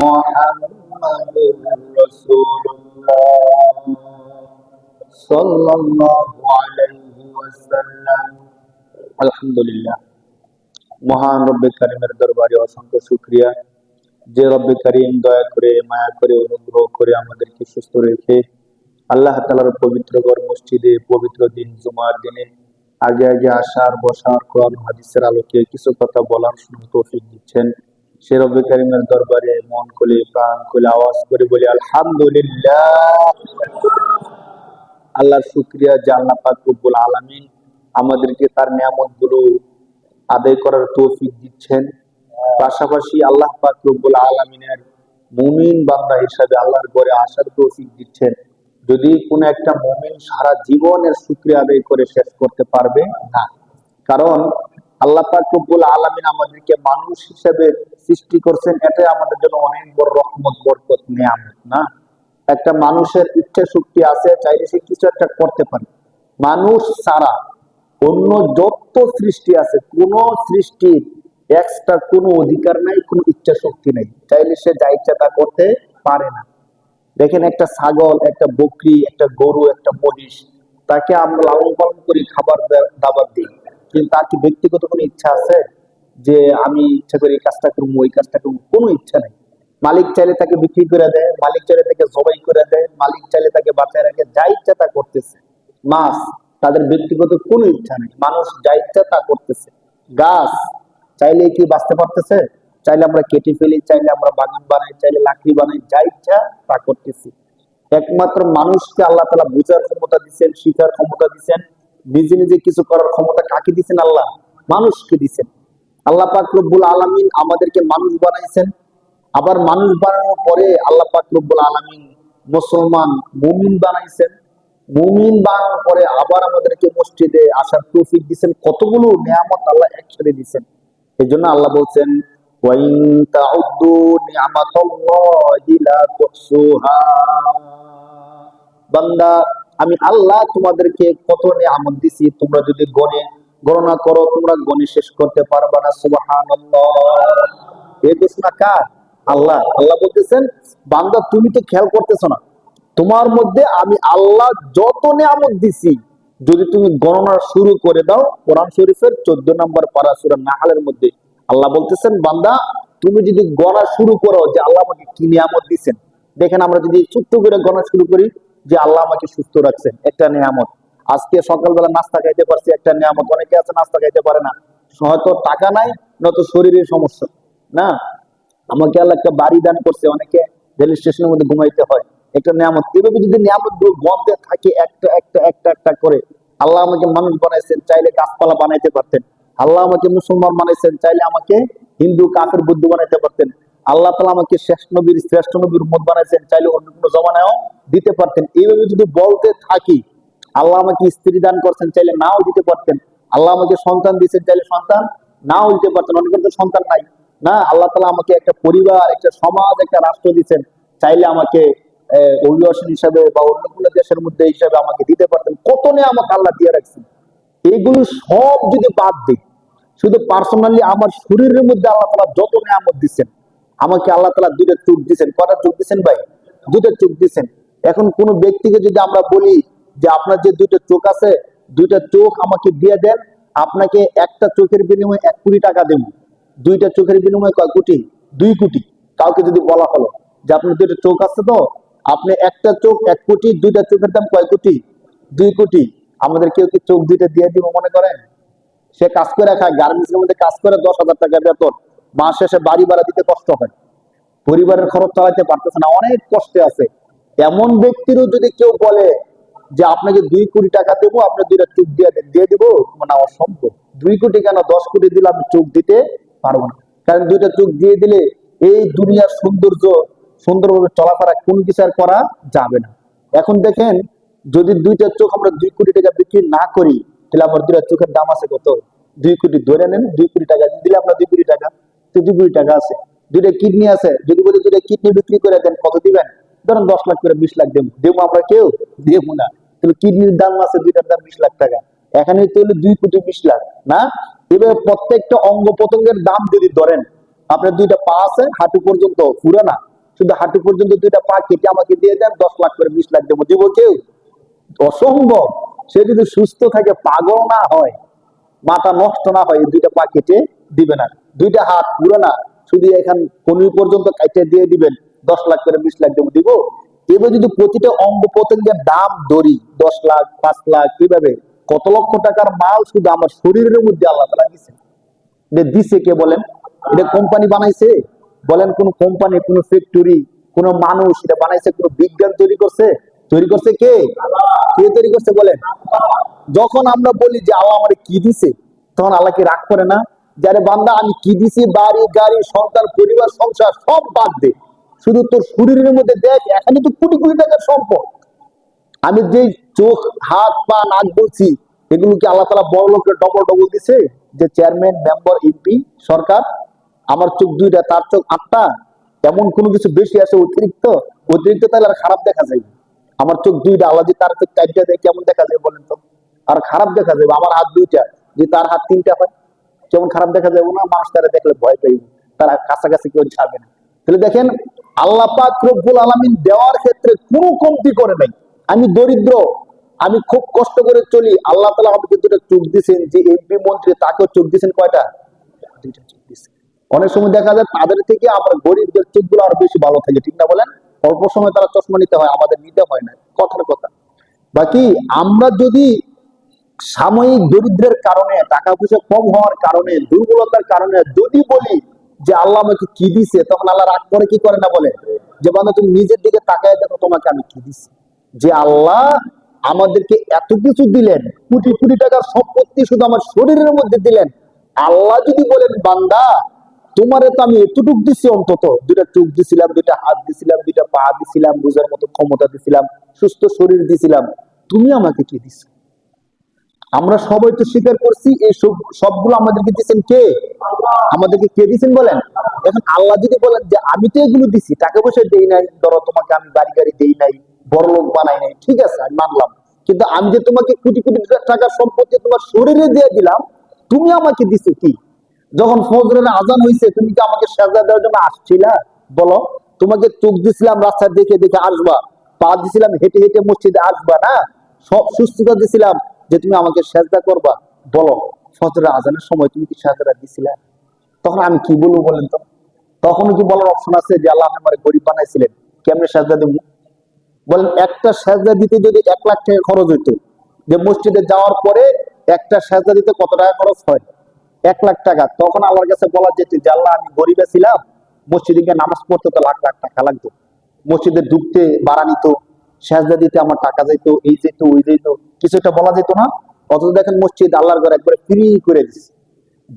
মুহাম্মাদুর রাসূলুল্লাহ সাল্লাল্লাহু আলাইহি ওয়াসাল্লাম। আলহামদুলিল্লাহ, মহান রব্বে কারিমের দরবারে অসংখ্য শুকরিয়া, যে রব্বে কারিম দয়া করে, মায়া করে, অনুগ্রহ করে আমাদেরকে সুস্থ রেখে আল্লাহ তাআলার পবিত্র ঘর মসজিদে পবিত্র দিন জুমার দিনে আগে আগে আসার, বসার, কোরআন হাদিসের আলোকে কিছু কথা বলার শোনার তৌফিক দিচ্ছেন। সে রব্বে কারিমের দরবারে মন খুলে, প্রাণ খুলে আওয়াজ করে বলি আলহামদুলিল্লাহ। আল্লাহর শুকরিয়া যে আল্লাহ পাক রব্বুল আলামিন আমাদেরকে তার নিয়ামত গুলো আদায় করার তৌফিক দিচ্ছেন। পাশাপাশি আল্লাহ পাক রব্বুল আলামিনের মুমিন বান্দা হিসাবে আল্লাহর ঘরে আসার তৌফিক দিচ্ছেন। যদি কোনো একটা মুমিন সারা জীবনের শুকরিয়া আদায় করে শেষ করতে পারবে না, কারণ আল্লাহ পাক রব্বুল আলামিন আমাদেরকে মানুষ হিসেবে সৃষ্টি করছেন, এটাই আমাদের জন্য অনেক বড় রহমত, বরকত, নিয়ামত না। একটা মানুষের ইচ্ছা শক্তি আছে, চাইলে সে কিছু একটা করতে পারে। মানুষ ছাড়া অন্য যত সৃষ্টি আছে, কোন সৃষ্টির এক্সট্রা কোনো অধিকার নাই, কোনো ইচ্ছা শক্তি নেই, চাইলে সে যা ইচ্ছা তা করতে পারে না। দেখেন, একটা ছাগল, একটা বকরি, একটা গরু, একটা মহিষ, তাকে আমরা লালন পালন করি, খাবার দাবার দিই, কিন্তু তার কি ব্যক্তিগত কোনো ইচ্ছা আছে যে আমি ইচ্ছা করে এই কাজটা করবো, ওই কাজটা করবো? কোনো ইচ্ছা নেই। মালিক চাইলে তাকে বিক্রি করে দেয়, মালিক চাইলে তাকে জবাই করে দেয়, মালিক চাইলে তাকে বাঁচায় রাখে, যা ইচ্ছা তা করতেছে। মাছ, তাদের ব্যক্তিগত কোনো ইচ্ছা নেই, মানুষ যা ইচ্ছা তা করতেছে। গাছ চাইলে কি বাঁচতে পারতেছে? চাইলে আমরা কেটে ফেলি, চাইলে আমরা বাগান বানাই, চাইলে লাকড়ি বানাই, যা ইচ্ছা তা করতেছি। একমাত্র মানুষকে আল্লাহ তাআলা বুঝার ক্ষমতা দিচ্ছেন, শিখার ক্ষমতা দিচ্ছেন, নিজে নিজে কিছু করার ক্ষমতা কাকে দিচ্ছেন? আল্লাহ মানুষকে দিচ্ছেন। আল্লাহ পাক রব্বুল আলামিন আমাদেরকে মানুষ বানাইছেন। আবার মানুষ বানানোর পরে আল্লাহ পাক রব্বুল আলামিন মুসলমান মুমিন বানাইছেন। মুমিন বানানোর পরে আবার আমাদেরকে মসজিদে আসার তৌফিক দিচ্ছেন। কতগুলো নিয়ামত আল্লাহ একসাথে দিচ্ছেন। এই জন্য আল্লাহ বলছেন, ওয়াইন তাউদ্দু নি'মাতাল্লাহি লা তুহসুহা। বান্দা, আমি আল্লাহ তোমাদেরকে কত নিয়ামত দিছি, তোমরা যদি গণনা করো, তোমরা গণে শেষ করতে পারবে না। সুবহানাল্লাহ। এই ঘোষণা কার? আল্লাহ। আল্লাহ বলতেছেন, বান্দা তুমি তো খেয়াল করতেছ না, তোমার মধ্যে আমি আল্লাহ যত নিয়ামত দিছি, যদি তুমি গণনা শুরু করে দাও। কোরআন শরীফের 14 নম্বর পারা সূরা নাহলের মধ্যে আল্লাহ বলতেছেন, বান্দা তুমি যদি গণা শুরু করো যে আল্লাহ আমাকে কি নিয়ামত দিচ্ছেন। দেখেন, আমরা যদি ছোট্ট করে গণা শুরু করি যে আল্লাহ আমাকে সুস্থ রাখছেন, একটা নিয়ামত। আজকে সকালবেলা নাস্তা খাইতে পারছি, একটা নিয়ামত। অনেকে আছে নাস্তা খাইতে পারে না, হয়তো টাকা নাই, নয়তো শরীরের সমস্যা না। আমাকে আল্লাহ একটা বাড়ি দান করছে, অনেকে রেল স্টেশনের মধ্যে ঘুমাইতে হয়, একটা নিয়ামত। এভাবে যদি নিয়ামত গুলো গণতে থাকে একটা একটা একটা একটা করে, আল্লাহ আমাকে মানুষ বানাইছেন, চাইলে গাছপালা বানাইতে পারতেন। আল্লাহ আমাকে মুসলমান বানাইছেন, চাইলে আমাকে হিন্দু, কাফের, বুদ্ধ বানাইতে পারতেন। আল্লাহ তাআলা আমাকে শ্রেষ্ঠ নবীর উম্মত বানাইছেন, চাইলে অন্য কোনো জমানায়ও দিতে পারতেন। এইভাবে যদি বলতে থাকি, আল্লাহ আমাকে স্ত্রী দান করছেন, চাইলে নাও দিতে পারতেন। আল্লাহ আমাকে সন্তান দিয়েছেন, চাইলে সন্তান নাও দিতে পারতেন। অনেকের তো সন্তান নাই না। আল্লাহ তাআলা আমাকে একটা পরিবার, একটা সমাজ, একটা রাষ্ট্র দিচ্ছেন, চাইলে আমাকে অভিবাসন হিসাবে বা অন্য কোনো দেশের মধ্যে হিসাবে আমাকে দিতে পারতেন। কত নিয়ামত আল্লাহ দিয়ে রাখছেন। এইগুলো সব যদি বাদ দিই, শুধু পার্সোনালি আমার শরীরের মধ্যে আল্লাহ তাআলা যত নিয়ামত দিচ্ছেন, আমাকে আল্লাহ তাআলা দুইটা চোখ দিচ্ছেন। কয়টা চোখ দিচ্ছেন ভাই? দুইটা চোখ দিচ্ছেন। এখন কোন ব্যক্তিকে যদি আমরা বলি যে আপনার যে দুইটা চোখ আছে, দুইটা চোখ আমাকে দিয়ে দেন, আপনাকে একটা চোখের বিনিময়ে 1 কোটি টাকা দেব। দুইটা চোখের বিনিময়ে কয় কোটি? 2 কোটি। কাউকে যদি বলা হলো যে আপনার দুইটা চোখ আছে, তো আপনি একটা চোখ 1 কোটি, দুইটা চোখের দাম কয় কোটি? 2 কোটি। আমাদের কেউ কি চোখ দুইটা দিয়ে দিব মনে করেন? সে কাজ করে খায়, গার্মেন্টস এর মধ্যে কাজ করে, 10,000 টাকা বেতন, মাস শেষে বাড়ি ভাড়া দিতে কষ্ট হয়, পরিবারের খরচ চালাতে পারতেছে না, অনেক কষ্টে আছে। এমন ব্যক্তিরও যদি কেউ বলে যে আপনাকে 2 কোটি টাকা দেবো, আপনি দুইটা চোখ দিয়ে দিব, মানে অসম্ভব। 2 কোটি কেন, 10 কোটি দিলে আমি চোখ দিতে পারবো না। কারণ দুইটা চোখ দিয়ে দিলে এই দুনিয়ার সৌন্দর্য, সুন্দরভাবে চলাফেরা, কোনো কিছু আর করা যাবে না। এখন দেখেন, যদি দুইটা চোখ আমরা 2 কোটি টাকা বিক্রি না করি, তাহলে আমার দুইটা চোখের দাম আছে কত? 2 কোটি। ধরে নেন 2 কোটি টাকা দিলে আমরা 2 কোটি টাকা, তো 2 কোটি টাকা আছে। দুইটা কিডনি আছে, যদি বলি দুইটা কিডনি বিক্রি করে দেন, কত দিবেন? ধরেন 10 লাখ করে, 20 লাখ দেবো। দেবো আমরা কেউ? দেবো না। তাহলে কিডনির দাম আছে, দুইটার দাম 20 লাখ টাকা। এখানে তো হলো 2 কোটি 20 লাখ না। এবার প্রত্যেকটা অঙ্গ প্রত্যঙ্গের দাম যদি ধরেন, আপনার দুইটা পা আছে, হাঁটু পর্যন্ত পুরো না, শুধু হাঁটু পর্যন্ত দুইটা পা কেটে আমাকে দিয়ে দেন, 10 লাখ করে 20 লাখ দেবো, দিব কেউ? অসম্ভব। সে যদি সুস্থ থাকে, পাগল না হয়, মাথা নষ্ট না হয়, এই দুইটা পা কেটে দিবে না। দুইটা হাত পুরো না, শুধু এখান কনুই পর্যন্ত কাটে দিয়ে দিবেন, 10 লাখ করে 20 লাখ দেবো, দিব? এবার যদি প্রতিটা অঙ্গ প্রত্যঙ্গের দাম ধরি, 10 লাখ, 5 লাখ, কিভাবে কত লক্ষ টাকার মাল শুধু আমার শরীরের মধ্যে আল্লাহ তাআলা দিয়েছেন। এটা দিছে কে বলেন? এটা কোম্পানি বানাইছে? বলেন কোন কোম্পানি, কোন ফ্যাক্টরি, কোন মানুষ এটা বানাইছে? কোন বিজ্ঞান তৈরি করছে? তৈরি করছে কে? কে তৈরি করছে বলেন? যখন আমরা বলি যে আল্লাহ আমারে কি দিছে, তখন আল্লাহ কি রাগ করে না? যারে বান্দা আমি কি দিছি, বাড়ি গাড়ি সন্তান পরিবার সংসার সব বাদ দে, শুধু তোর শরীরের মধ্যে দেখ, এখানে তো কোটি কোটি টাকার সম্পদ। আমি যে চোখ হাত পা নাক বলছি, এগুলো কি আল্লাহ তাআলা বড় লোকের ডবল ডবল দিছে? যে চেয়ারম্যান মেম্বার এমপি সরকার, আমার চোখ দুইটা তার চোখ 8টা, এমন কোনো কিছু বেশি আছে অতিরিক্ত? অতিরিক্ত তাহলে আর খারাপ দেখা যায়। আমার চোখ দুইটা, আল্লাহ যে তার চোখ 4টা দেয়, কেমন দেখা যায় বলেন তো? আর খারাপ দেখা যাবে। আমার হাত দুইটা, যে তার হাত 3টা হয়, কেমন খারাপ দেখা যাবে না? মানুষ তারা দেখলে ভয় পাই, তারা কাছাকাছি কেউ যাবে না। তাহলে দেখেন, আল্লাহ পাক রব্বুল আলামিন দেওয়ার ক্ষেত্রে কোনো কমতি করে নাই। আমি দরিদ্র, আমি খুব কষ্ট করে চলি, আল্লাহ তাআলা আমাকে দুটো চোখ দিয়েছেন। যে এমপি মন্ত্রী, তাকেও চোখ দিয়েছেন কয়টা? 2টা চোখ দিয়েছেন। অনেক সময় দেখা যায় তাদের থেকে আমার গরিবদের চোখগুলো আরো বেশি ভালো থাকে, ঠিক না বলেন? অল্প সময় তারা চশমা নিতে হয়, আমাদের নিতে হয় না, কথার কথা। বাকি আমরা যদি সাময়িক দরিদ্রের কারণে, টাকা পয়সা কম হওয়ার কারণে, দুর্বলতার কারণে যদি বলি যে আল্লাহ আমাকে কি দিছে, তখন আল্লাহ রাগ করে কি করে না বলে? যে বান্দা তুমি নিজের দিকে তাকায় দেখো, তোমাকে আমি কি দিছি। যে আল্লাহ আমাদেরকে এত কিছু দিলেন, কোটি কোটি টাকার সম্পত্তি শুধু আমার শরীরের মধ্যে দিলেন। আল্লাহ যদি বলেন বান্দা তোমারে তো আমি এতটুক দিছি, অন্তত 2টা চোখ দিছিলাম, 2টা হাত দিছিলাম, 2টা পা দিছিলাম, বোঝার মতো ক্ষমতা দিছিলাম, সুস্থ শরীর দিছিলাম, তুমি আমাকে কি দিছো? আমরা সবাই তো স্বীকার করছি এই সবগুলো আমাদেরকে দিচ্ছেন কে? আমাদেরকে কে দিচ্ছেন বলেন? এখন আল্লাহ যদি বলেন যে আমি তো এগুলো দিছি, টাকা পয়সা দেই নাই, ধরো তোমাকে আমি বাড়ি গাড়ি দেই নাই, বড় লোক বানাই নাই, ঠিক আছে আমি মানলাম, কিন্তু আমি যে তোমাকে কোটি কোটি টাকার সম্পত্তি তোমার শরীরে দিয়ে দিলাম, তুমি আমাকে দিছো কি? যখন ফজরের আজান হয়েছে, তুমি কি আমাকে সাজদা দেওয়ার জন্য আসছিলা? বলো। তোমাকে চোখ দিছিলাম রাস্তা দেখে দেখে আসবা, পা দিছিলাম হেঁটে হেঁটে মসজিদে আসবা, না? সব সুস্থতা দিছিলাম যে তুমি আমাকে সাজদা করবা। বলো, ফজরের আজানের সময় তুমি কি সাজদা দিছিলা? তখন আমি কি বলবো বলেন তো? তখন কি বলার অপশন আছে যে আল্লাহ আমার গরিব বানাইছিলেন, কেমনে সাজদা দেবো? বলেন, একটা সাজদা দিতে যদি 1 লাখ টাকা খরচ হইতো, যে মসজিদে যাওয়ার পরে একটা সাজদা দিতে কত টাকা খরচ হয়? 1 লাখ টাকা। তখন আল্লাহর কাছে বলা যেত যে আল্লাহ আমি গরিবে ছিলাম, মসজিদে গিয়ে নামাজ পড়তে তো লাখ লাখ টাকা লাগতো, মসজিদে ঢুকতে ভাড়া নিত, সাজদা দিতে আমার টাকা যাইত, এই যেত ওই যেত, কিছু একটা বলা যেত না? অথচ দেখেন মসজিদ আল্লাহর ঘর একবারে ফ্রি করে দিচ্ছে,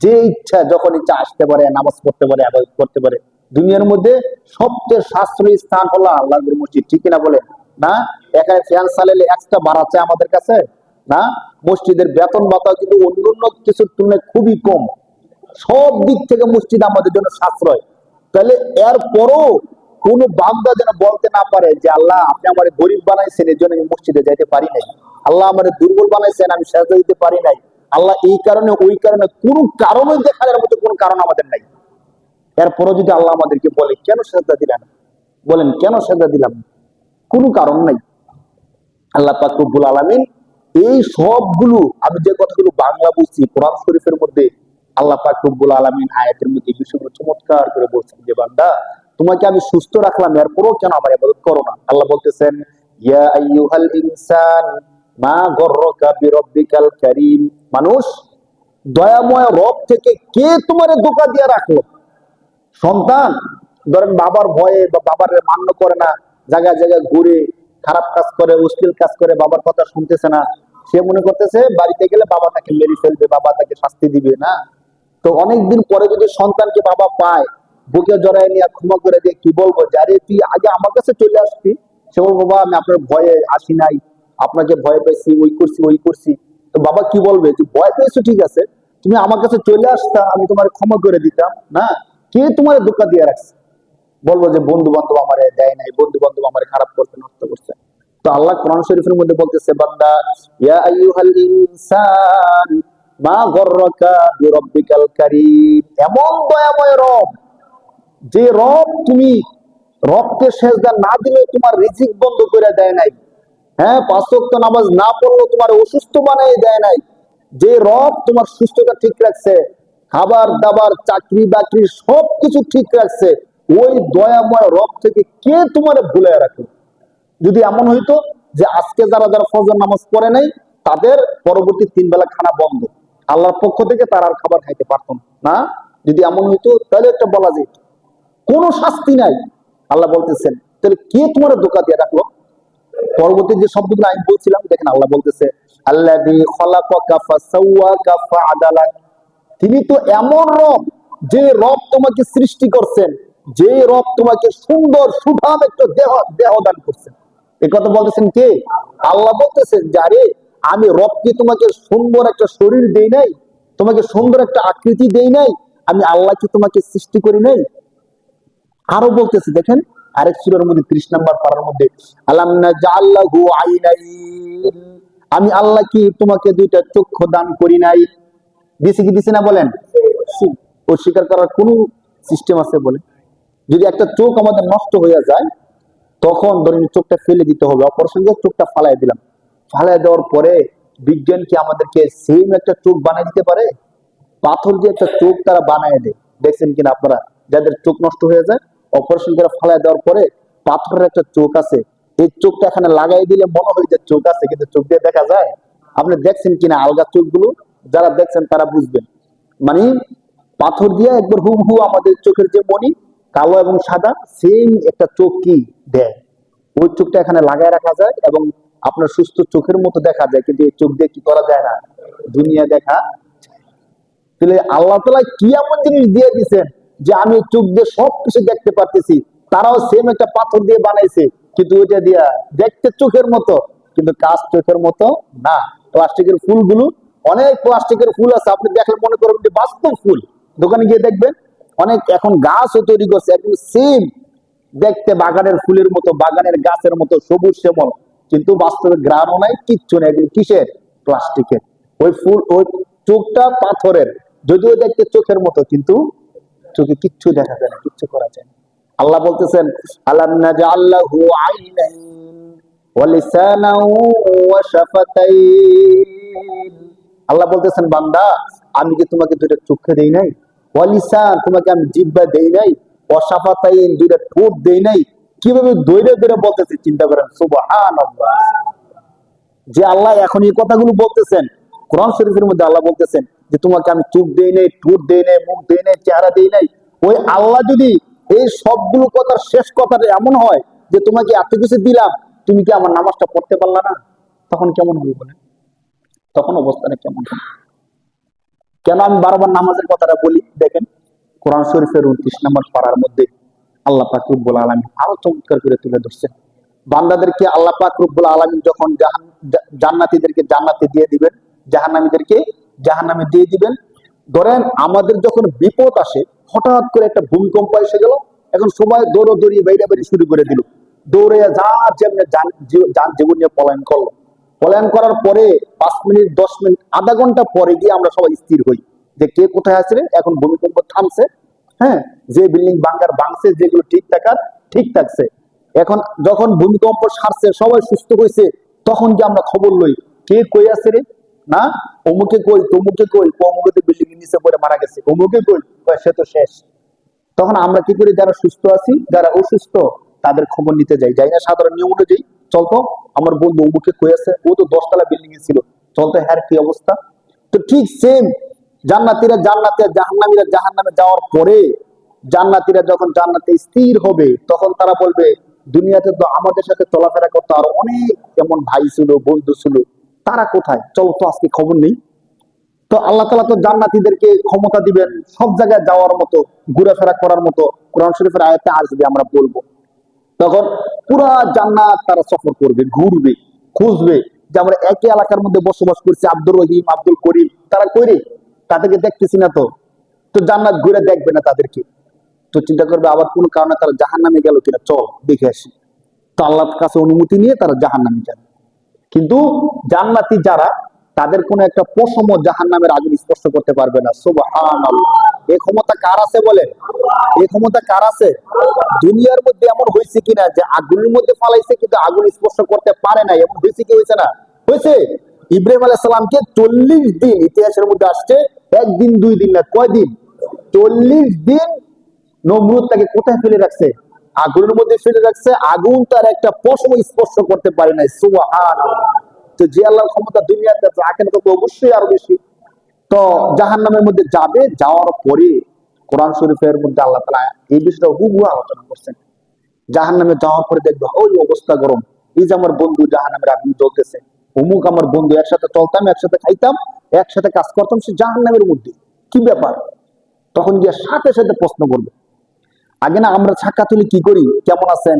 যে ইচ্ছা যখন ইচ্ছা আসতে পারে, নামাজ পড়তে পারে, ইবাদত করতে পারে। দুনিয়ার মধ্যে সবচেয়ে সাশ্রয়ী স্থান হলো আল্লাহর মসজিদ, ঠিক কিনা বলে? না? এখানে ফ্যান চালালে এক্সট্রা ভাড়া চায় আমাদের কাছে, না? মসজিদের বেতন ভাতা কিন্তু অন্যান্য কিছুর তুলনায় খুবই কম। সব দিক থেকে মসজিদ আমাদের জন্য সাশ্রয়। তাহলে এর পরও কোন বান্দা যেন বলতে না পারে যে আল্লাহ আপনি আমার গরিব বানাইছেন, এর জন্য আমি মসজিদে যাইতে পারি নাই, আল্লাহ আমার দুর্বল বানাইছেন, আমি সাজদা দিতে পারি নাই, আল্লাহ এই কারণে ওই কারণে, কোন কারণে দেখানোর মতো কোন কারণ আমাদের নাই। এরপরও যদি আল্লাহ আমাদেরকে বলে কেন সাজদা দিলেন, বলেন কেন সাজদা দিলাম? কোনো কারণ নাই। আল্লাহ পাক রব্বুল আলামিন এই সবগুলো, আমি যে কথাগুলো বাংলা বলছি, কোরআন শরীফের মধ্যে আল্লাহ পাক রব্বুল আলামিন আয়াতের মধ্যে বিষয়গুলো চমৎকার করে বলছেন যে বান্দা তোমাকে আমি সুস্থ রাখলাম, এরপরও কেন আমার ইবাদত করো না? আল্লাহ বলতেছেন ইয়া আইয়ুহাল ইনসান মা গররাকা বিরাব্বিকাল কারীম, মানুষ, দয়াময় রব থেকে কে তোমারে ধোঁকা দিয়ে রাখলো? সন্তান ধরেন বাবার ভয়ে বা বাবার মান্য করে না, জায়গায় জায়গায় ঘুরে খারাপ কাজ করে, অশ্লীল কাজ করে, বাবার কথা শুনতেছে না, সে মনে করতেছে বাড়িতে গেলে বাবা তাকে মেরে ফেলবে, বাবা তাকে শাস্তি দিবে, না? তো অনেকদিন পরে যদি সন্তানকে বাবা পায়, বুকে জড়ায় নিয়ে ক্ষমা করে দিয়ে কি বলবো, যে আরে তুই আগে আমার কাছে চলে আসবি। সে বলবো বাবা আমি আপনার ভয়ে আসি নাই, আপনাকে ভয় পেয়েছি, ওই করছি ওই করছি। তো বাবা কি বলবে, তুই ভয় পেয়েছো ঠিক আছে, তুমি আমার কাছে চলে আসতা, আমি তোমার ক্ষমা করে দিতাম না? কে তোমার ধোঁকা দিয়ে রাখছে? বলবো যে বন্ধু বান্ধব আমারে দেয় নাই, বন্ধু বান্ধব আমার খারাপ করতে নষ্ট করছে। তো আল্লাহ কোরআন শরীফের মধ্যে বলতেছে বান্দা ইয়া আইয়ুহাল ইনসান মা গররাকা বিরাব্বিকাল কারীম, এমন দয়াময় রব, যে রব তুমি রবকে সেজদা না দিলে তোমার রিজিক বন্ধ করে দেয় নাই, হ্যাঁ 5 ওয়াক্ত নামাজ না পড়লেও তোমার অসুস্থ বানিয়ে দেয় নাই। যে রব তোমার সুস্থতা ঠিক রাখছে, খাবার দাবার চাকরি বাকরি সবকিছু ঠিক রাখছে, ওই দয়াময় রব থেকে কে তোমার ভুলে রাখে? যদি এমন হইতো যে আজকে যারা যারা ফজর নামাজ পড়ে নাই তাদের পরবর্তী 3 বেলা খানা বন্ধ, আল্লাহর পক্ষ থেকে তারা আর খাবার খাইতে পারতো না, যদি এমন হইতো তাহলে একটা বলা যেত কোনো শাস্তি নাই। আল্লাহ বলতেছেন তাহলে কে তোমার ধোঁকা দিয়ে রাখলো? পরবর্তী যে শব্দগুলো আমি বলছিলাম দেখেন, আল্লাহ বলতেছে আল্লাযী খালাকাকা ফাসাওয়াকা ফাআদালাক, তিনি তো এমন রব যে রব তোমাকে সৃষ্টি করছেন, যে রব তোমাকে সুন্দর সুঠাম একটা দেহ দান করছেন। এই কথা বলতেছেন কে? আল্লাহ বলতেছেন যে আরে আমি রবকে তোমাকে সুন্দর একটা শরীর দেই নাই, তোমাকে সুন্দর একটা আকৃতি দেই নাই, আমি আল্লাহ কি তোমাকে সৃষ্টি করি নাই? আরো বলতেছে দেখেন আরেক সূরার মধ্যে 30 নম্বর পারার মধ্যে, আলাম নাজআল লাহু আইনাইন, আমি আল্লাহ কি তোমাকে দুইটা চক্ষু দান করি নাই? দিছে কি দিছে না বলেন? অস্বীকার করার কোন সিস্টেম আছে বলে? যদি একটা চোখ আমাদের নষ্ট হয়ে যায় তখন ধরেন চোখটা ফেলে দিতে হবে, অপারেশন দিয়ে চোখটা ফালাই দিলাম, ফালাই দেওয়ার পরে বিজ্ঞান কি আমাদেরকে সেম একটা চোখ বানিয়ে দিতে পারে? পাথর দিয়ে একটা চোখ তারা বানায় দেয়, দেখছেন কিনা আপনারা? যাদের চোখ নষ্ট হয়ে যায় অপারেশন করে ফালাই দেওয়ার পরে পাথরের একটা চোখ আছে, এই চোখটা এখানে লাগাই দিলে মনে হয় যে চোখ আছে, কিন্তু চোখ দিয়ে দেখা যায়? আপনি দেখছেন কিনা আলগা চোখগুলো? যারা দেখছেন তারা বুঝবেন। মানে পাথর দিয়ে একবার হুবহু আমাদের চোখের যে মণি কালো এবং সাদা সেম একটা চোখ কি দেয়, ওই চোখটা এখানে লাগায় রাখা যায় এবং আপনার সুস্থ চোখের মতো দেখা যায়, কিন্তু এই চোখ দিয়ে কি করা যায় না, দুনিয়া দেখা। তাহলে আল্লাহ তাআলা কি এমন জিনিস দিয়ে দিয়েছেন যে আমি চোখ দিয়ে সবকিছু দেখতে পারতেছি, তারাও সেম একটা পাথর দিয়ে বানাইছে, কিন্তু ওইটা দিয়া দেখতে চোখের মতো কিন্তু কাজ চোখের মতো না। প্লাস্টিকের ফুলগুলো, অনেক প্লাস্টিকের ফুল আছে আপনি দেখলে মনে করবেন যে বাস্তব ফুল, দোকানে গিয়ে দেখবেন অনেক এখন গাছও তৈরি করছে একদম সেম দেখতে বাগানের ফুলের মতো, বাগানের গাছের মতো সবুজ শ্যামল, কিন্তু বাস্তবে গ্রামও নাই, কিচ্ছু নেই, এগুলো কিসের? প্লাস্টিকের। ওই ফুল ওই চোখটা পাথরের, যদিও দেখতে চোখের মতো কিন্তু চোখে কিচ্ছু দেখা যায় না, কিচ্ছু করা যায় না। আল্লাহ বলতেছেন আলাম নাজআল লাহু আইনাইন ওয়া লিসানান ওয়া শাফাতাইন, আল্লাহ বলতেছেন বান্দা আমি কি তোমাকে দুইটা চোখে দেই নাই? ওয়া লিসান, তোমাকে আমি জিহ্বা দেই নাই? ওয়া শাফাতাইন, দুইটা ঠোঁট দেই নাই? কিভাবে দইরে দইরে বলতেছে চিন্তা করেন, সুবহানাল্লাহ। যে আল্লাহ এখন এই কথাগুলো বলতেছেন কোরআন শরীফের মধ্যে, আল্লাহ বলতেছেন যে তোমাকে আমি চোখ দেই নাই, ঠোঁট দেই নাই, মুখ দেই নাই, চেহারা দেই নাই, ওই আল্লাহ যদি এই সবগুলো কথার শেষ কথাটা এমন হয় যে তোমাকে এত কিছু দিলাম তুমি কি আমার নামাজটা পড়তে পারলা না, তখন কেমন হবে বলেন? তখন অবস্থাটা কেমন হবে? কেন আমি বারবার নামাজের কথাটা বলি দেখেন, কোরআন শরীফের 29 নম্বর পারার মধ্যে আল্লাহ পাক রব্বুল আলামিন আরো চমৎকার করে তুলে ধরছেন বান্দাদেরকে। আল্লাহ পাক রব্বুল আলামিন যখন জান্নাতীদেরকে জান্নাতে দিয়ে দিবেন, জাহান্নামীদেরকে জাহান্নামে দিয়ে দিবেন। ধরেন আমাদের যখন বিপদ আসে, হঠাৎ করে একটা ভূমিকম্প এসে গেল, এখন সবাই দৌড়াদৌড়ি বাইরে বাইরে শুরু করে দিল, দৌড়ে যা যেমনি জীবন নিয়ে পলায়ন করলো। পলায়ন করার পরে 5 মিনিট 10 মিনিট আধা ঘন্টা পরে গিয়ে আমরা সবাই স্থির হই যে কে কোথায় আছে রে, এখন ভূমিকম্প থামছে, হ্যাঁ যে বিল্ডিং ভাঙছে, যেগুলো ঠিক থাকার ঠিক থাকছে, এখন যখন ভূমিকম্প সারছে সবাই সুস্থ হয়েছে, তখন যে আমরা খবর লই কে কই আছে রে, না অমুকে কই, তমুকে কই, অমুকে বিল্ডিং এর নিচে পড়ে মারা গেছে, অমুকে কই, সে তো শেষ। তখন আমরা কি করি, যারা সুস্থ আছি যারা অসুস্থ তাদের খবর নিতে যাই, যাই না সাধারণ নিয়ম অনুযায়ী, চলতো আমার বন্ধু অমুকে কই আছে, ও তো 10 তলা বিল্ডিং এ ছিল, চলতো হ্যার কি অবস্থা। তো ঠিক সেম জান্নাতীরা জান্নাতে, জাহান্নামীরা জাহান্নামে যাওয়ার পরে জান্নাতীরা যখন জান্নাতে স্থির হবে তখন তারা বলবে দুনিয়াতে তো আমাদের সাথে চলাফেরা করতো আর অনেক এমন ভাই ছিল, বন্ধু ছিল, তারা কোথায়, চল তো আজকে খবর নেই। তো আল্লাহ তাআলা তো জান্নাতীদেরকে ক্ষমতা দিবেন সব জায়গায় যাওয়ার মতো, ঘোরাফেরা করার মতো, কোরআন শরীফের আয়াতে আসবে আমরা বলবো। তখন পুরা জান্নাত তারা সফর করবে, ঘুরবে, খুঁজবে যে আমরা একই এলাকার মধ্যে বসবাস করছি, আব্দুর রহিম, আব্দুল করিম, তারা কইরে তাদেরকে দেখতেছি না, তো তো জান্নাত ঘুরে দেখবে না তাদেরকে, তো চিন্তা করবে আবার কোন কারণে তারা জাহান্নামে গেল কিনা, চল দেখে আসি। তো আল্লাহর কাছে অনুমতি নিয়ে তারা জাহান্নামে যাবে। কিন্তু জান্নাতি যারা, তাদের কোনো একটা পশম জাহান্নামের আগুন স্পর্শ করতে পারবে না, সুবহানাল্লাহ। এই ক্ষমতা কার আছে বলেন? এই ক্ষমতা কার আছে? দুনিয়ার মধ্যে এমন হয়েছে কিনা যে আগুনের মধ্যে ফালাইছে কিন্তু আগুন স্পর্শ করতে পারে না, এমন হয়েছে কি হয়েছে না? হয়েছে। ইব্রাহিম আলাইহিস সালামকে 40 দিন, ইতিহাসের মধ্যে আসছে, একদিন 2 দিন না, কয়দিন? 40 দিন নমরুদ তাকে কোথায় ফেলে রাখছে? আগুনের মধ্যে ফেলে রাখছে, আগুন তার একটা পশম স্পর্শ করতে পারে নাই। সুবহানাল্লাহ। তো যে আল্লাহর ক্ষমতা দুনিয়াতে আছে, আখেরাতে তো অবশ্যই আরো বেশি। তো জাহান্নামের মধ্যে যাবে, যাওয়ার পরে কোরআন শরীফের মধ্যে আল্লাহ তাআলা এই বিষয়টা হুবহু আলোচনা করছেন। জাহান্নামে যাওয়ার পরে দেখবে ওই অবস্থা গরম, এই যে আমার বন্ধু জাহান্নামের আগুন জ্বলতেছে, অমুক আমার বন্ধু, একসাথে চলতাম, একসাথে খাইতাম, একসাথে কাজ করতাম, সে জাহান্নামের মধ্যে, কি ব্যাপার? তখন গিয়ে সাথে সাথে প্রশ্ন করবে। আগে না আমরা সাক্ষাৎ হলে কি করি, কেমন আছেন,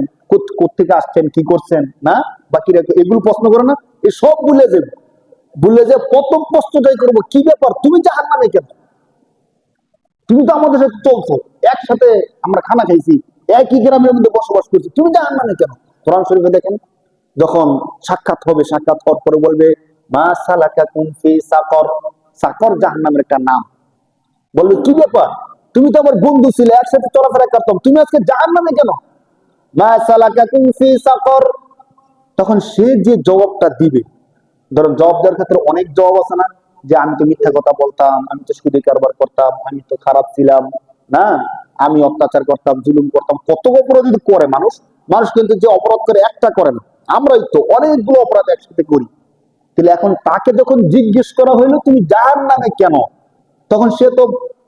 কোত্থেকে আসছেন, কি করছেন, না বাকিরা এগুলো প্রশ্ন করে না? এই সব ভুলে যাবে। ভুলে যে প্রথম প্রশ্নটাই করবো, কি ব্যাপার তুমি জাহান্নামে কেন? তুমি তো আমাদের সাথে চলছো, একসাথে আমরা খানা খাইছি, একই গ্রামের মধ্যে বসবাস করছি, তুমি জাহান্নামে কেন? কোরআন শরীফে দেখেন, যখন সাক্ষাৎ হবে, সাক্ষাৎ হওয়ার পরে বলবে মা সালাকাকুম ফি সাকর। সাকর জাহান্নামের একটা নাম। বলবে কি ব্যাপার, তুমি তো আমার বন্ধু ছিলে, একসাথে চলাফেরা করতাম, তুমি আজকে জাহান্নামে কেন? মা সালাকাকুম ফি সাকর। তখন সে যে জবাবটা দিবে, ধরো জবাব দেওয়ার ক্ষেত্রে অনেক জবাব আছে না, যে আমি তো মিথ্যা কথা বলতাম, আমি তো সুদী কারবার করতাম, আমি তো খারাপ ছিলাম, না আমি অত্যাচার করতাম, জুলুম করতাম, কত অপরাধ যদি করে মানুষ। মানুষ কিন্তু যে অপরাধ করে একটা করে না, আমরাই তো অনেকগুলো অপরাধ একসাথে করি। তাহলে এখন তাকে যখন জিজ্ঞেস করা হইলো তুমি জাহান্নামে কেন, তখন সে তো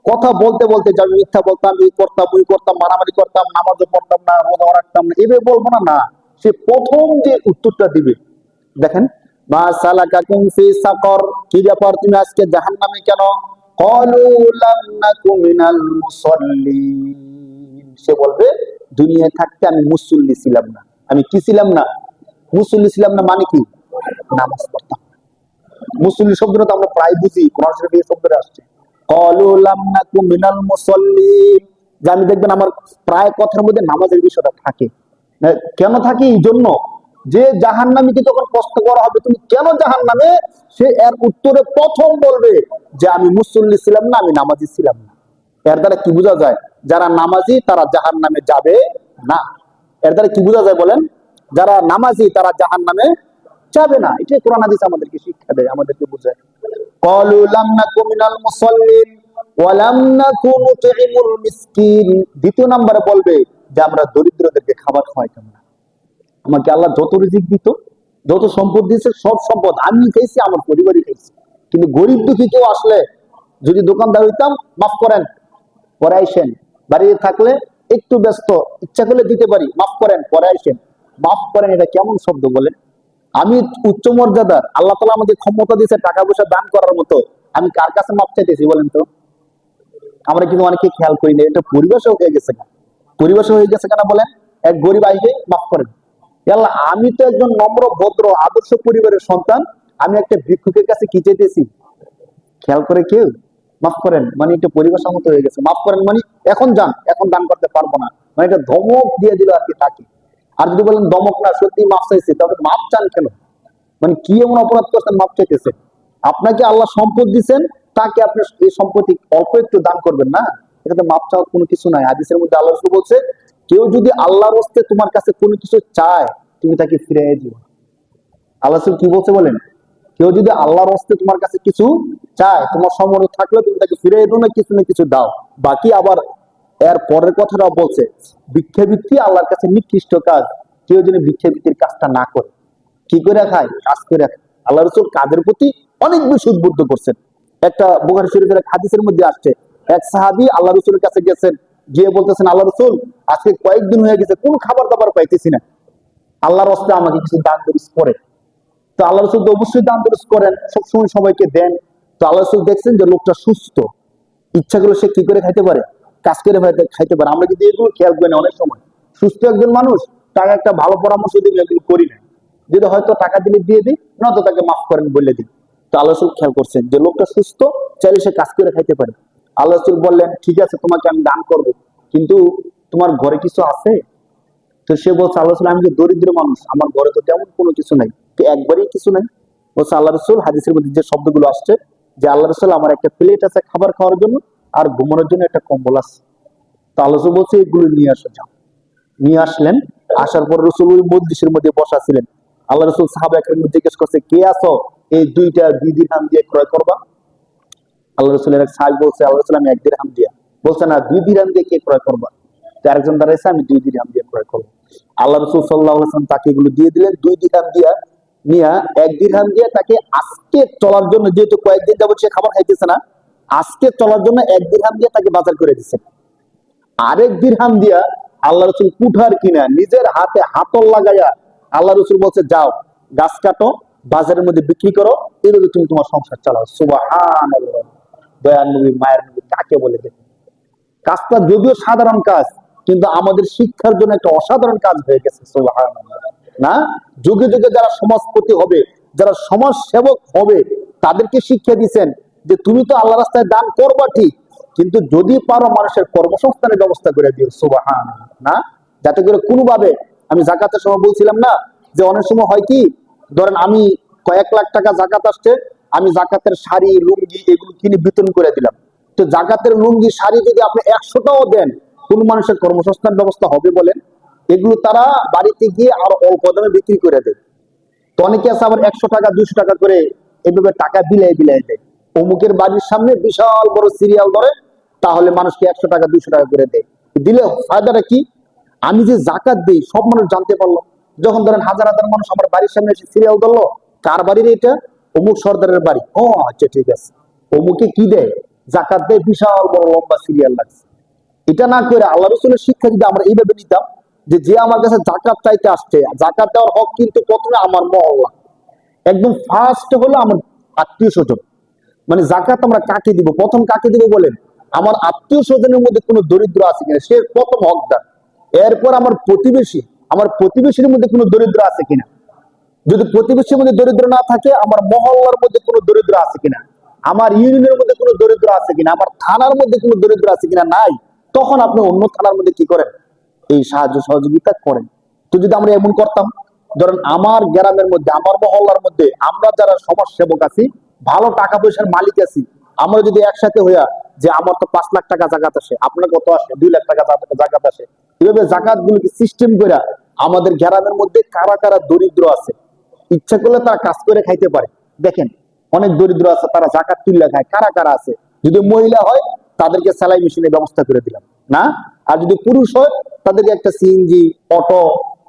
কথা বলতে বলতে যে আমি মিথ্যা বলতাম, এই করতাম, ওই করতাম, মারামারি করতাম, নামাজও পড়তাম না, রোজাও রাখতাম না, এভাবে বলবো না। না, সে প্রথম যে উত্তরটা দিবে, দেখেন, মা সালাকাকুম ফি সাকর, কি ব্যাপার তুমি আজকে জাহান্নামে কেন? ক্বালু লাম নাকু মিনাল মুসাল্লিন। সে বলবে দুনিয়ায় থাকতে আমি মুসল্লি ছিলাম না। আমি কি ছিলাম না? মুসল্লি ছিলাম না, মানে কি? নামাজ পড়তাম। মুসল্লি শব্দটা তো আমরা প্রায় বুঝি, কোরআন শরীফে এই শব্দটা আসছে, ক্বালু লাম নাকু মিনাল মুসাল্লিন। যে আমি দেখবেন আমার প্রায় কথার মধ্যে নামাজের বিষয়টা থাকে। কেন থাকে? এই জন্য যে জাহান্নামীকে যখন প্রশ্ন করা হবে তুমি কেন জাহান্নামে, সে এর উত্তরে প্রথম বলবে যে আমি মুসল্লি ছিলাম না, আমি নামাজি ছিলাম না। এর দ্বারা কি বোঝা যায়? যারা নামাজি তারা জাহান্নামে যাবে না। এর দ্বারা কি বোঝা যায় বলেন? যারা নামাজি তারা জাহান্নামে যাবে না। এটাই কোরআন হাদিস আমাদেরকে শিক্ষা দেয়, আমাদেরকে বোঝায়। ক্বালু লাম নাকু মিনাল মুসাল্লিন ওয়া লাম নাকু নুতঈমুল মিসকিন। দ্বিতীয় নম্বরে বলবে যে আমরা দরিদ্রদেরকে খাবার খাওয়াইতাম না। আমাকে আল্লাহ যত রিজিক দিত, যত সম্পদ দিয়েছে, সব সম্পদ আমি খাইছি, আমার পরিবারই খাইছি, কিন্তু গরিব দুঃখী কেউ আসলে যদি দোকানদার হইতাম, মাফ করেন পরে আইসেন, বাড়িতে থাকলে একটু ব্যস্ত, ইচ্ছা করলে দিতে পারি, মাফ করেন পরে আইসেন। মাফ করেন এটা কেমন শব্দ বলেন? আমি উচ্চ মর্যাদার, আল্লাহ তাআলা আমাকে ক্ষমতা দিয়েছে টাকা পয়সা দান করার মতো, আমি কার কাছে মাফ চাইতেছি বলেন তো? আমরা কিন্তু অনেকে খেয়াল করি না, এটা পরিবেশও হয়ে গেছে না। পরিবেশও হয়ে গেছে কেন বলেন? এক গরিব আইলে মাফ করেন। আল্লাহ, আমি তো একজন নম্র ভদ্র আদর্শ পরিবারের সন্তান, আমি একটা ভিক্ষুকের কাছে কি চাইতেছি? খেয়াল করে কেউ? মাফ করেন মানে এটা পরিবেশ মতো হয়ে গেছে, মাফ করেন মানে এখন যান, এখন দান করতে পারবো না, মানে এটা ধমক দিয়ে দিল আর কি তাকে। আর যদি বলেন ধমক না, সত্যি মাফ চাইছে, তবে মাফ চান কেন? মানে কি এমন অপরাধ করছেন মাপ চাইতেছে? আপনাকে আল্লাহ সম্পদ দিচ্ছেন, তাকে আপনি এই সম্পত্তি অল্প একটু দান করবেন না, এটাতে মাপ চাওয়ার কোনো কিছু নাই। হাদিসের মধ্যে আল্লাহ রাসূল বলছে, কেউ যদি আল্লাহর রাস্তায় তোমার কাছে কোনো কিছু চায়, তুমি তাকে ফিরিয়ে দিও। আল্লাহ রাসূল কি বলছে বলেন? কেউ যদি আল্লাহর রাস্তায় তোমার কাছে কিছু চায়, তোমার সমর্থ থাকলে তুমি তাকে ফিরিয়ে দিও, না কিছু দাও। বাকি আবার এর পরের কথাটাও বলছে, ভিক্ষাবৃত্তি আল্লাহর কাছে নিকৃষ্ট কাজ, কেউ যদি ভিক্ষাবৃত্তির কাজটা না করে, কি করে খায়? কাজ করে খায়। আল্লাহ রাসূল কাজের প্রতি অনেক বেশি উদ্বুদ্ধ করছেন। একটা বুখারী শরীফের এক হাদিসের মধ্যে আসছে, এক সাহাবী আল্লাহ রাসূলের কাছে গেছেন, গিয়ে বলতেছেন, আল্লাহ রাসূল আজকে কয়েকদিন হয়ে গেছে কোনো খাবার দাবার পাইতেছি না, আল্লাহর রাস্তায় আমাকে কিছু দান দরিস করে। তো আল্লাহ রাসূল তো অবশ্যই দান দরিস করেন, সবসময় সবাইকে দেন। তো আল্লাহ রাসূল দেখছেন যে লোকটা সুস্থ, ইচ্ছা করে সে কি করে খাইতে পারে? কাজ করে খাইতে পারে। আমরা কিন্তু এগুলো খেয়াল করি না অনেক সময়। সুস্থ একজন মানুষ, তাকে একটা ভালো পরামর্শ দিলে এগুলো করি না, যদি হয়তো টাকা দিলে দিয়ে দিই, নয়তো তাকে মাফ করেন বলে দিই। তো আল্লাহ রাসূল খেয়াল করছেন যে লোকটা সুস্থ, চাইলে সে কাজ করে খাইতে পারে। আল্লাহ রাসূল বললেন, ঠিক আছে তোমাকে আমি দান করবো, কিন্তু তোমার ঘরে কিছু আছে? তো সে বলছে, আল্লাহ রাসূল আমি যে দরিদ্র মানুষ, আমার ঘরে তো তেমন কোনো কিছু নাই। তো একবারই কিছু নাই? বলছে আল্লাহ রাসূল, হাদিসের মধ্যে যে শব্দগুলো আসছে, যে আল্লাহ রাসূল আমার একটা প্লেট আছে খাবার খাওয়ার জন্য, আর ঘুমানোর জন্য একটা কম্বল আছে। তো আল্লাহ রাসূল বলছে এগুলো নিয়ে আসো, যাও। নিয়ে আসলেন। আসার পর রাসূল ওই মজলিসের মধ্যে বসা ছিলেন। আল্লাহ রাসূল সাহাবা একরামকে জিজ্ঞেস করছে, কে আছো এই 2 দিরহাম দিয়ে ক্রয় করবা? আল্লাহ রাসূলের এক সাহাবী বলছে, আল্লাহ রাসূল আমি 1 দিরহাম দিয়া। বলছে না, 2 দিরহাম দিয়ে কে ক্রয় করবা? তো আরেকজন দাঁড়াইছে, আমি 2 দিরহাম দিয়ে ক্রয় করবো। আল্লাহ রাসূল সাল্লাল্লাহু আলাইহি ওয়াসাল্লাম তাকে এগুলো দিয়ে দিলেন। 2 দিরহাম দিয়া নিয়া 1 দিরহাম দিয়ে তাকে আজকে চলার জন্য, যেহেতু কয়েকদিন যাবত সে খাবার খাইতেছে না, আজকে চলার জন্য 1 দিরহাম দিয়ে তাকে বাজার করে দিচ্ছেন। আরেক দিরহাম দিয়া আল্লাহ রাসূল কুঠার কিনা নিজের হাতে হাতল লাগাইয়া আল্লাহ রাসূল বলছে, যাও গাছ কাটো, বাজারের মধ্যে বিক্রি করো, এইভাবে তুমি তোমার সংসার চালাও। সুবহানাল্লাহ। দয়ার নবী, মায়ের নবী কাকে বলে দেখেন। কাজটা যদিও সাধারণ কাজ, কিন্তু আমাদের শিক্ষার জন্য একটা অসাধারণ কাজ হয়ে গেছে। সুবহানাল্লাহ। না, যুগে যুগে যারা সমাজপতি হবে, যারা সমাজ সেবক হবে, তাদেরকে শিক্ষা দিচ্ছেন যে তুমি তো আল্লাহ রাস্তায় দান করবা ঠিক, কিন্তু যদি পারো মানুষের কর্মসংস্থানের ব্যবস্থা করে দিও। সুবহানাল্লাহ। না, যাতে করে কোনোভাবে, আমি যাকাতের সময় বলছিলাম না যে অনেক সময় হয় কি, ধরেন আমি কয়েক লাখ টাকা জাকাত আসছে, আমি জাকাতের শাড়ি লুঙ্গি এগুলো কিনে বিতরণ করে দিলাম। তো জাকাতের লুঙ্গি শাড়ি যদি আপনি 100টাও দেন, কোন মানুষের কর্মসংস্থান ব্যবস্থা হবে বলেন? এগুলো তারা বাড়িতে গিয়ে আরো অল্প দামে বিক্রি করে দেয়। তো অনেকে আছে আবার 100 টাকা 200 টাকা করে এভাবে টাকা বিলাই বিলাই দেয়। অমুকের বাড়ির সামনে বিশাল বড় সিরিয়াল ধরে, তাহলে মানুষকে 100 টাকা 200 টাকা করে দেয়। দিলে ফায়দাটা কি? আমি যে জাকাত দিই সব মানুষ জানতে পারলো। যখন ধরেন হাজার হাজার মানুষ আমার বাড়ির সামনে এসে সিরিয়াল ধরলো, কার বাড়ির এটা? অমুক সর্দারের বাড়ি। ও আচ্ছা, ঠিক আছে। অমুকে কি দেয়? জাকাত দেয়, বিশাল বড় লম্বা সিরিয়াল লাগছে। এটা না করে আল্লাহ রাসূলের শিক্ষা যদি আমরা এইভাবে নিতাম, যে যে আমার কাছে জাকাত চাইতে আসছে, জাকাত দেওয়ার হক কিন্তু প্রথমে আমার মহল্লা, একদম ফার্স্ট হলো আমার আত্মীয় স্বজন। মানে জাকাত আমরা কাকে দিব? প্রথম কাকে দিব বলেন? আমার আত্মীয় স্বজনের মধ্যে কোনো দরিদ্র আছে কিনা, সে প্রথম হকদার। এরপর আমার প্রতিবেশী, আমার প্রতিবেশীর মধ্যে কোনো দরিদ্র আছে কিনা। যদি প্রতিবেশীর মধ্যে দরিদ্র না থাকে, আমার মহল্লার মধ্যে কোনো দরিদ্র আছে কিনা, আমার ইউনিয়নের মধ্যে কোনো দরিদ্র আছে কিনা, আমার থানার মধ্যে কোনো দরিদ্র আছে কিনা, নাই, তখন আপনি অন্য থানার মধ্যে কি করেন? এই সাহায্য সহযোগিতা করেন। তো যদি আমরা এমন করতাম, ধরেন আমার গ্রামের মধ্যে, আমার মহল্লার মধ্যে আমরা যারা সমাজ সেবক আছি, ভালো টাকা পয়সার মালিক আছি, আমরা যদি একসাথে হইয়া, যে আমার তো 5 লাখ টাকা জাকাত আসে, আপনার কত আসে? 2 লাখ টাকা জাকাত আসে, এভাবে জাকাত গুলোকে সিস্টেম করে আমাদের গ্রামের মধ্যে কারা কারা দরিদ্র আছে, ইচ্ছা করলে তারা কাজ করে খাইতে পারে। দেখেন, অনেক দরিদ্র আছে, তারা জাকাত তুলে খায়। কারা কারা আছে? যদি মহিলা হয়, তাদেরকে সেলাই মেশিনের ব্যবস্থা করে দিলাম, না? আর যদি পুরুষ হয়, তাদেরকে একটা সিএনজি, অটো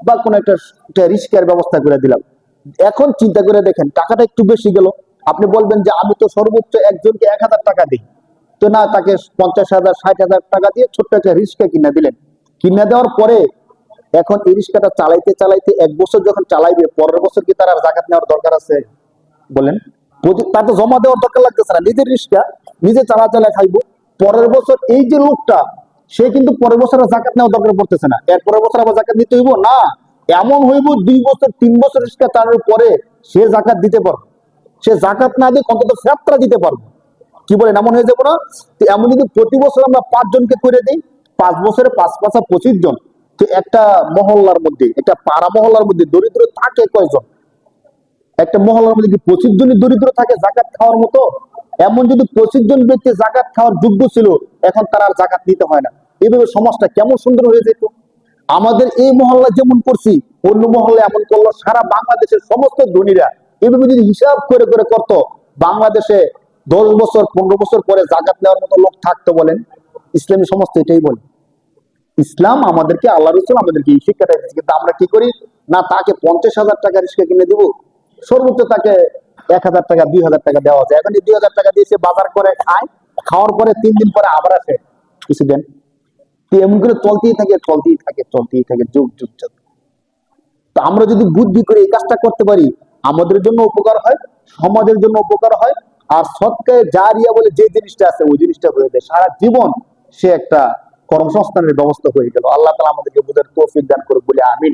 বা কোন একটা রিক্সার ব্যবস্থা করে দিলাম। এখন চিন্তা করে দেখেন, টাকাটা একটু বেশি গেল। আপনি বলবেন যে আমি তো সর্বোচ্চ একজনকে 1000 টাকা দিই, তো না, তাকে 50,000 60,000 টাকা দিয়ে ছোট্ট একটা রিক্সা কিনে দিলেন। কিনে দেওয়ার পরে এখন এই রিক্সাটা চালাইতে চালাইতে 1 বছর যখন চালাইবে, পরের বছর কি তার আর জাকাত নেওয়ার দরকার আছে বলেন? তার তো জমা দেওয়ার দরকার লাগতেছে না, নিজের রিক্সা নিজে চালা চালা খাইবো। পরের বছর এই যে লোকটা, সে কিন্তু পরের বছর আর জাকাত নেওয়ার দরকার পড়তেছে না। এর পরের বছর আবার জাকাত দিতে হইব না। এমন হইব 2 বছর 3 বছর রিক্সা চালানোর পরে সে জাকাত দিতে পারবে। সে জাকাত না দিয়ে অন্তত ফেরতটা দিতে পারবে। কি বলেন? এমন হয়ে যাবো না? তো এমন যদি প্রতি বছর আমরা 5 জনকে করে দিই, 5 বছরে 5 5 25 জন, তো একটা মহল্লার মধ্যে, একটা পাড়া মহল্লার মধ্যে দরিদ্র থাকে কয়জন? একটা মহল্লার মধ্যে কি 25 জনই দরিদ্র থাকে জাকাত খাওয়ার মতো? এমন যদি 25 জন ব্যক্তি জাকাত খাওয়ার যোগ্য ছিল, এখন তারা আর জাকাত নিতে হয় না। এইভাবে সমাজটা কেমন সুন্দর হয়ে যেত। আমাদের এই মহল্লা যেমন করছি, অন্য মহল্লা এমন করলো, সারা বাংলাদেশের সমস্ত ধনীরা এভাবে যদি হিসাব করে করে করতো, বাংলাদেশে 10 বছর 15 বছর পরে জাকাত নেওয়ার মতো লোক থাকতো বলেন? ইসলামী সমাজ তো এটাই বলে। ইসলাম আমাদেরকে, আল্লাহ রাসূল আমাদেরকে এই শিক্ষাটা দিয়েছে। কিন্তু আমরা কি করি? না, তাকে 50,000 টাকা রিক্সা কিনে দিব, সর্বোচ্চ তাকে 1,000 টাকা 2,000 টাকা দেওয়া যায়। এখন এই 2,000 টাকা দিয়ে সে বাজার করে খায়, খাওয়ার পরে 3 দিন পরে আবার আসে, কিছু দেন। এমন করে চলতেই থাকে চলতেই থাকে চলতেই থাকে, যুগ যুগ যুগ। তো আমরা যদি বুদ্ধি করে এই কাজটা করতে পারি, আমাদের জন্য উপকার হয়, সমাজের জন্য উপকার হয়। আর সৎকায়ে জারিয়া বলে যে জিনিসটা আছে, ওই জিনিসটা হয়ে যায় সারা জীবন, সে একটা কর্মসংস্থানের ব্যবস্থা হয়ে গেল। আল্লাহ তাআলা আমাদেরকে বুঝার তৌফিক দান করুক বলে আমিন।